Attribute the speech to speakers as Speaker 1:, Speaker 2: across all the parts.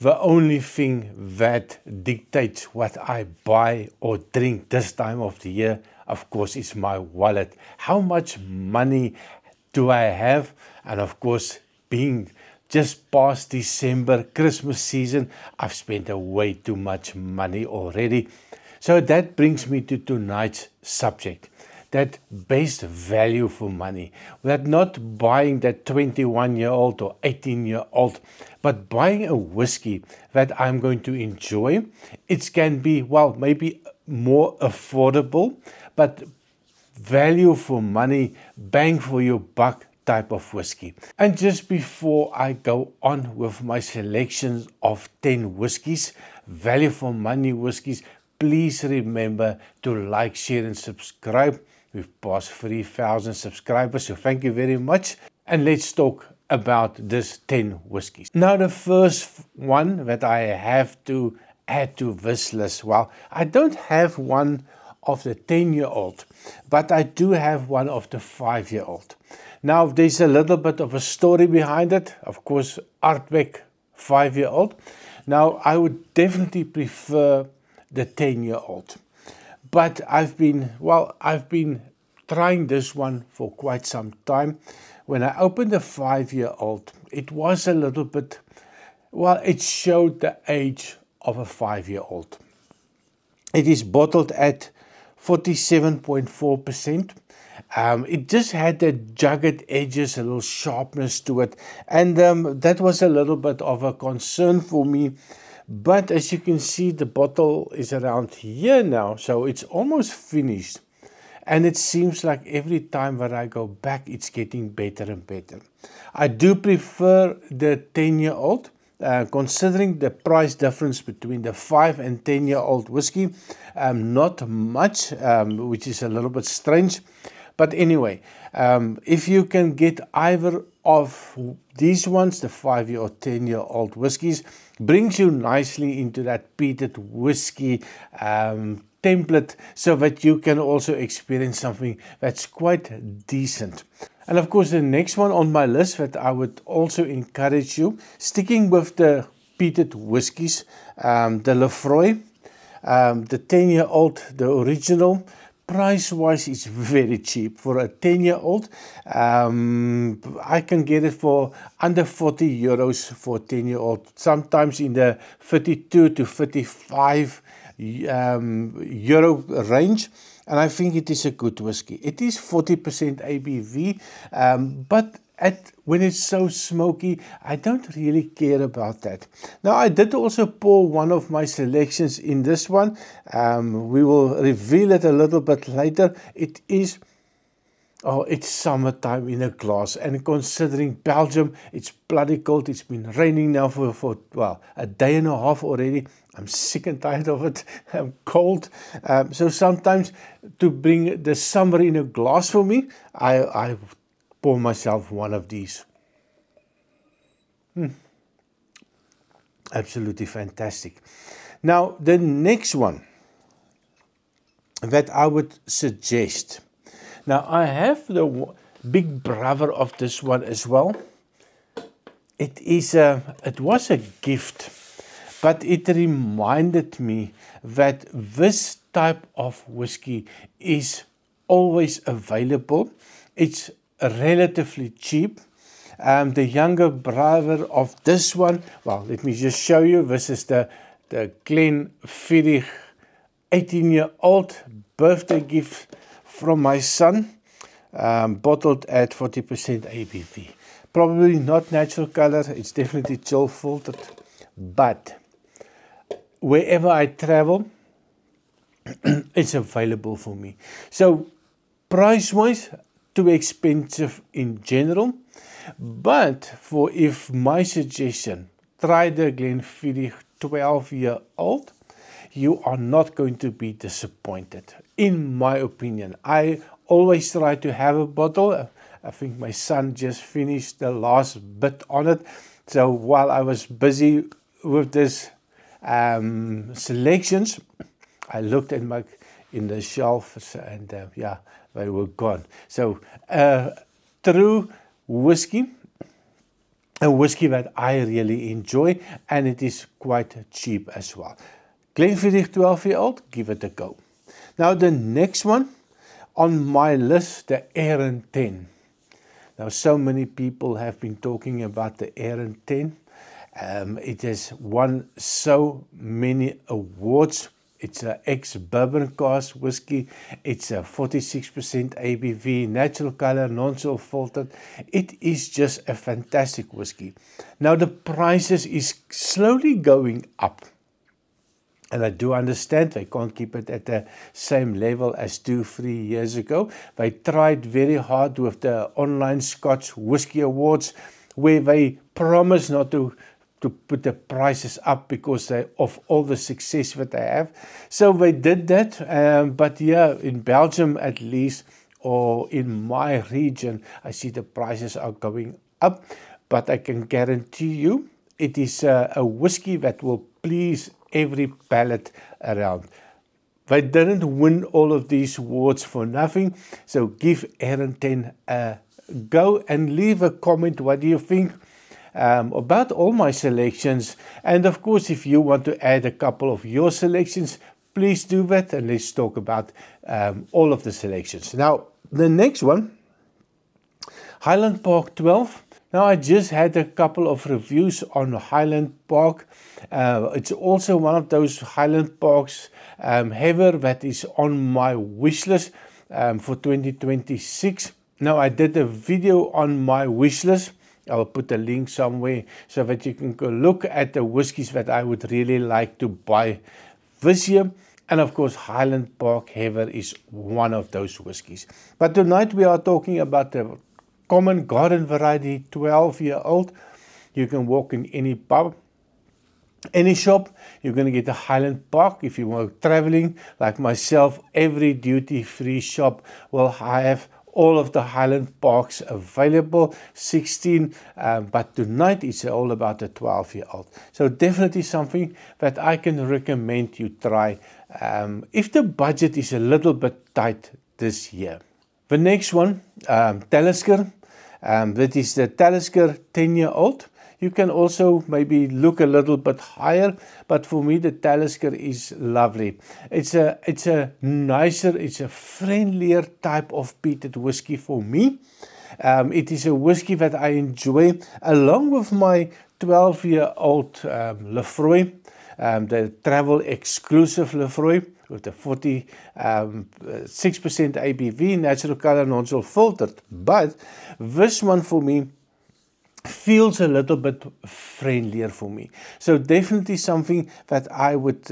Speaker 1: The only thing that dictates what I buy or drink this time of the year, of course, is my wallet. How much money do I have? And of course, being just past December, Christmas season, I've spent way too much money already. So that brings me to tonight's subject. That best value for money. That not buying that 21-year-old or 18-year-old, but buying a whiskey that I'm going to enjoy. It can be, well, maybe more affordable, but value for money, bang for your buck type of whiskey. And just before I go on with my selections of 10 whiskies, value for money whiskies, please remember to like, share and subscribe. We've passed 3,000 subscribers, so thank you very much. And let's talk about this 10 whiskies. Now the first one that I have to add to this list, well, I don't have one of the 10-year-old, but I do have one of the 5-year-old. Now there's a little bit of a story behind it. Of course, Ardbeg 5-year-old. Now I would definitely prefer the 10-year-old. But I've been trying this one for quite some time. When I opened the 5-year-old, it was a little bit, well, it showed the age of a 5-year-old. It is bottled at 47.4%. It just had the jagged edges, a little sharpness to it. And that was a little bit of a concern for me. But as you can see, the bottle is around here now, so it's almost finished. And it seems like every time that I go back, it's getting better and better. I do prefer the 10-year-old, considering the price difference between the 5 and 10-year-old whiskey. Not much, which is a little bit strange. But anyway, if you can get either of these ones, the 5-year or 10-year-old whiskies, brings you nicely into that peated whiskey template, so that you can also experience something that's quite decent. And of course, the next one on my list that I would also encourage you, sticking with the peated whiskies, the Laphroaig, the 10-year-old, the original. Price-wise, it's very cheap. For a 10-year-old, I can get it for under 40 euros for a 10-year-old. Sometimes in the 32 to 35 euro range. And I think it is a good whiskey. It is 40% ABV, but when it's so smoky, I don't really care about that. Now, I did also pour one of my selections in this one. We will reveal it a little bit later. It is, it's summertime in a glass. And considering Belgium, it's bloody cold. It's been raining now for a day and a half already. I'm sick and tired of it. I'm cold. So sometimes to bring the summer in a glass for me, I pour myself one of these. Absolutely fantastic. Now, the next one that I would suggest. Now, I have the big brother of this one as well. It was a gift, but it reminded me that this type of whiskey is always available. It's relatively cheap. The younger brother of this one, well, let me just show you. This is the Glenfiddich 18-year-old birthday gift from my son, bottled at 40% ABV. Probably not natural color, it's definitely chill filtered, but wherever I travel, it's available for me. So price-wise, too expensive in general, but if my suggestion, try the Glenfiddich 12-year-old, you are not going to be disappointed, in my opinion. I always try to have a bottle. I think my son just finished the last bit on it. So while I was busy with this selections, I looked in the shelves and they were gone. So true whiskey, a whiskey that I really enjoy, and it is quite cheap as well. Glenfiddich 12-year-old, give it a go. Now the next one on my list, the Arran 10. Now so many people have been talking about the Arran 10. It has won so many awards. It's an ex-bourbon cask whiskey. It's a 46% ABV, natural color, non-chill filtered. It is just a fantastic whiskey. Now the prices is slowly going up. And I do understand they can't keep it at the same level as 2-3 years ago. They tried very hard with the online Scotch Whisky Awards, where they promised not to put the prices up because of all the success that they have. So they did that, but yeah, in Belgium at least, or in my region, I see the prices are going up. But I can guarantee you, it is a whiskey that will please every palate around. They didn't win all of these awards for nothing, so give Arran 10 a go and leave a comment. What do you think about all my selections? And of course, if you want to add a couple of your selections, please do that, and let's talk about all of the selections. Now, the next one, Highland Park 12. Now, I just had a couple of reviews on Highland Park. It's also one of those Highland Parks ever that is on my wish list for 2026. Now, I did a video on my wish list. I'll put a link somewhere so that you can go look at the whiskies that I would really like to buy this year. And of course, Highland Park Heather is one of those whiskies. But tonight we are talking about the Common Garden Variety 12-year-old. You can walk in any pub, any shop, you're going to get a Highland Park. If you are traveling like myself, every duty-free shop will have all of the Highland Parks available, 16, but tonight it's all about the 12-year-old. So definitely something that I can recommend you try if the budget is a little bit tight this year. The next one, Talisker, that is the Talisker 10-year-old. You can also maybe look a little bit higher, but for me the Talisker is lovely. It's a nicer, it's a friendlier type of peated whiskey for me. It is a whiskey that I enjoy along with my 12-year-old Lefroy, the travel exclusive Lefroy with the 46% ABV, natural color, non-chill filtered. But this one for me feels a little bit friendlier for me. So definitely something that I would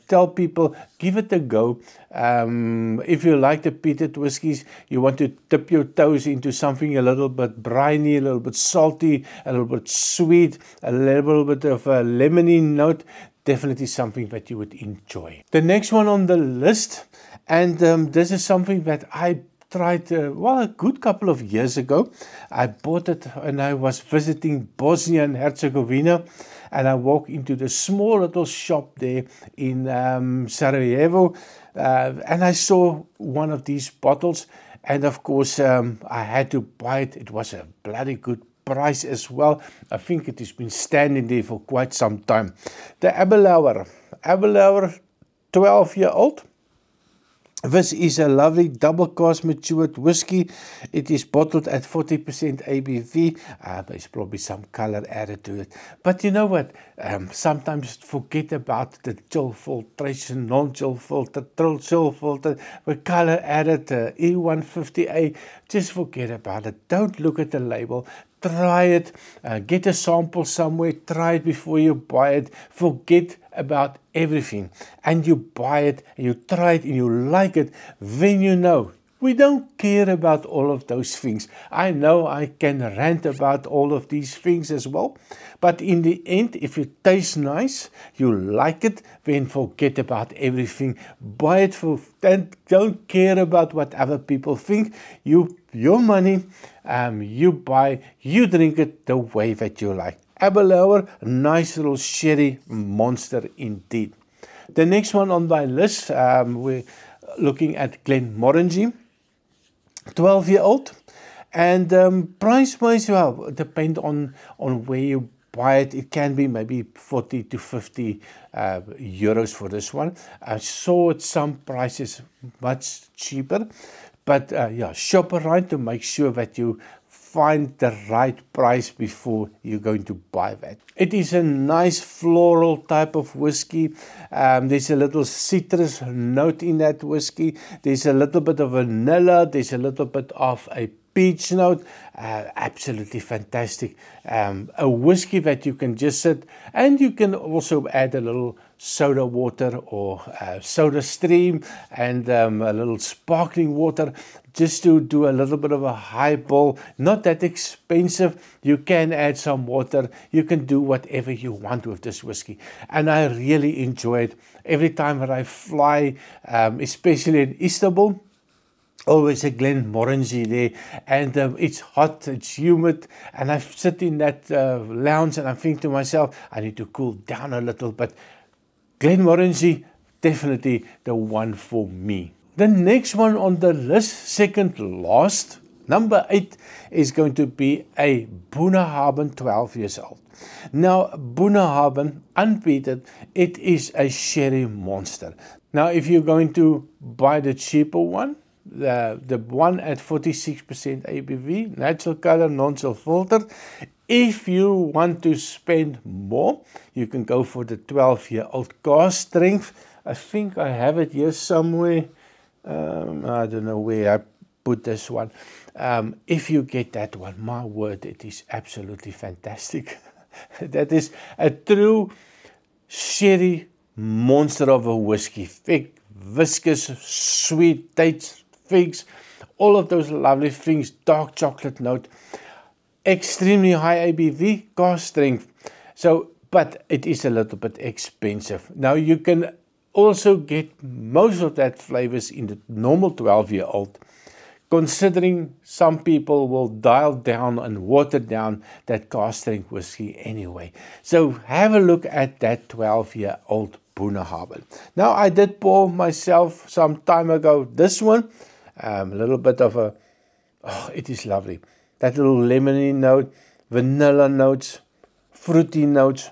Speaker 1: tell people, give it a go. If you like the peated whiskies, you want to dip your toes into something a little bit briny, a little bit salty, a little bit sweet, a little bit of a lemony note, definitely something that you would enjoy. The next one on the list, and this is something that I tried a good couple of years ago. I bought it when I was visiting Bosnia and Herzegovina, and I walked into the small little shop there in Sarajevo, and I saw one of these bottles, and of course I had to buy it. It was a bloody good price as well. I think it has been standing there for quite some time. The Abelauer 12-year-old. This is a lovely double cask matured whiskey. It is bottled at 40% ABV. There's probably some color added to it. But you know what? Sometimes forget about the chill filtration, non-chill filter, chill filter, the color added, E150A. Just forget about it. Don't look at the label. Try it, get a sample somewhere, try it before you buy it, forget about everything, and you buy it, and you try it, and you like it, then you know. We don't care about all of those things. I know I can rant about all of these things as well, but in the end, if it tastes nice, you like it, then forget about everything. Buy it and don't care about what other people think. Your money, you buy, you drink it the way that you like. Abelauer, nice little sherry monster indeed. The next one on my list, we're looking at Glenmorangie. 12-year-old, And price-wise, well, depend on where you buy it. It can be maybe 40 to 50 euros for this one. I saw at some prices much cheaper, but yeah, shop around to make sure that you find the right price before you're going to buy that. It is a nice floral type of whiskey. There's a little citrus note in that whiskey. There's a little bit of vanilla. There's a little bit of a peach note. Absolutely fantastic. A whiskey that you can just sit, and you can also add a little soda water or soda stream and a little sparkling water just to do a little bit of a highball. Not that expensive. You can add some water. You can do whatever you want with this whiskey, and I really enjoy it every time that I fly, especially in Istanbul. Always a Glenmorangie there, and it's hot, it's humid, and I sit in that lounge and I think to myself, I need to cool down a little, but Glenmorangie, definitely the one for me. The next one on the list, second last, number 8, is going to be a Bunnahabhain 12 years old. Now, Bunnahabhain, unpeated, it is a sherry monster. Now, if you're going to buy the cheaper one, the one at 46% ABV, natural color, non-chill filter. If you want to spend more, you can go for the 12-year-old cask strength. I think I have it here somewhere. I don't know where I put this one. If you get that one, my word, it is absolutely fantastic. That is a true sherry monster of a whiskey. Thick, viscous, sweet, dates, figs, all of those lovely things, dark chocolate note, extremely high ABV, cask strength. So, but it is a little bit expensive. Now you can also get most of that flavors in the normal 12-year-old, considering some people will dial down and water down that cask strength whiskey anyway. So have a look at that 12-year-old Bunnahabhain. Now I did pour myself some time ago this one. A little bit of a, oh, it is lovely. That little lemony note, vanilla notes, fruity notes.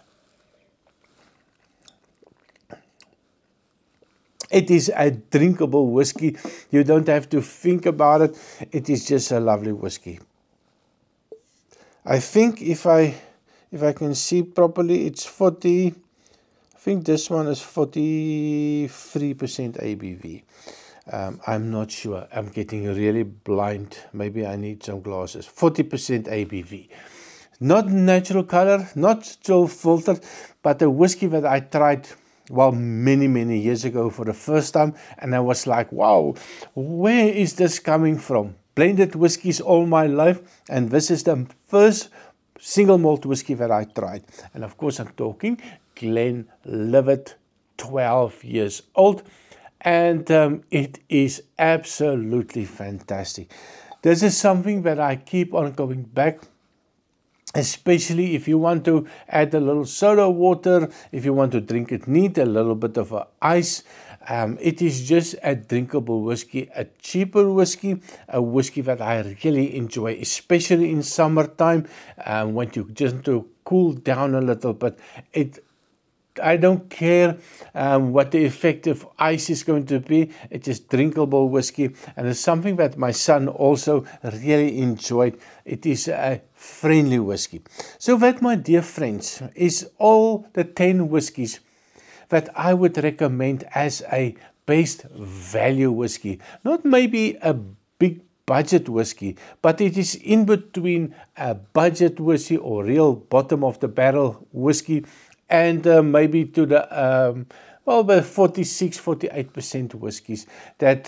Speaker 1: It is a drinkable whiskey. You don't have to think about it. It is just a lovely whiskey. I think if I can see properly, it's 40. I think this one is 43% ABV. I'm not sure. I'm getting really blind. Maybe I need some glasses. 40% ABV. Not natural color, not chill filtered, but a whiskey that I tried, well, many years ago for the first time. And I was like, wow, where is this coming from? Blended whiskeys all my life. And this is the first single malt whiskey that I tried. And of course, I'm talking Glenlivet, 12 years old. And it is absolutely fantastic. This is something that I keep on going back, especially if you want to add a little soda water, if you want to drink it neat, a little bit of ice. It is just a drinkable whiskey, a cheaper whiskey, a whiskey that I really enjoy, especially in summertime, when you just want to cool down a little bit. I don't care what the effect of ice is going to be. It is drinkable whiskey, and it's something that my son also really enjoyed. It is a friendly whiskey. So that, my dear friends, is all the 10 whiskies that I would recommend as a best value whiskey. Not maybe a big budget whiskey, but it is in between a budget whiskey or real bottom of the barrel whiskey and maybe to the well, the 46-48% whiskies, that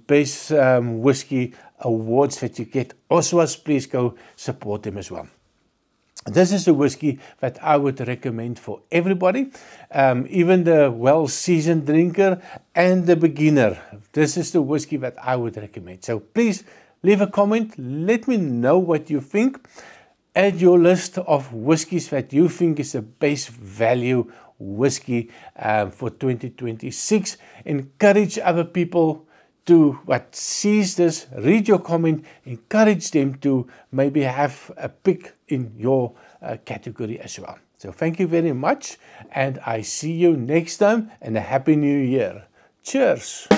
Speaker 1: best whiskey awards that you get. Oswald, please go support them as well. This is a whiskey that I would recommend for everybody, even the well-seasoned drinker and the beginner. This is the whiskey that I would recommend. So please leave a comment. Let me know what you think. Add your list of whiskies that you think is the best value whiskey for 2026. Encourage other people to what sees this, read your comment, encourage them to maybe have a pick in your category as well. So thank you very much, and I see you next time, and a happy new year. Cheers.